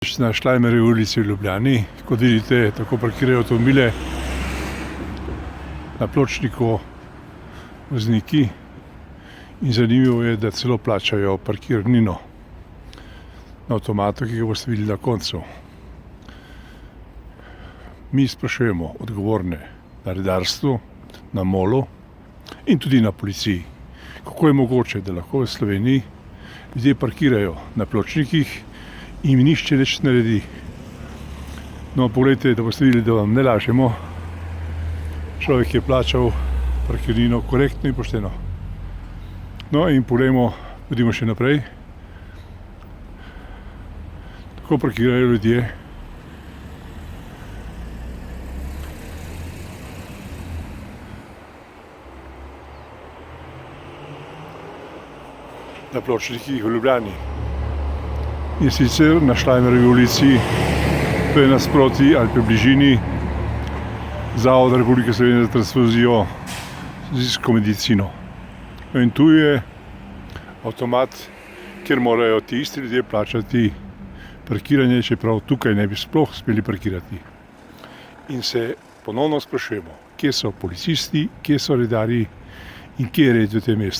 Na Šlajmerjevi ulici v Ljubljani, kot vidite, tako parkirajo avtomobile na pločniku vozniki in zanimivo je, da celo plačajo parkirnino na avtomatu, ki ga boste videli na koncu. Mi sprašujemo odgovorne na redarstvu, na MOL-u in tudi na policiji, kako je mogoče, da lahko v Sloveniji ljudje parkirajo na pločnikih in nihče nič naredi. No, poglejte, da boste videli, da vam ne lažemo. Človek je plačal parkirnino korektno in pošteno. No in poglejmo, pojdimo še naprej. Tako parkirajo ljudje. Na pločnikih v Ljubljani. In sicer na Šlajmerjevi ulici, to je nasproti ali pa v bližini Zavoda Republike Slovenije za transfuzijo medicino. In tu je avtomat, kjer morajo ti isti ljudje plačati parkiranje, čeprav tukaj ne bi sploh smeli parkirati. In se ponovno sprašujemo, kje so policisti, kje so redarji in kje je red v tem mestu.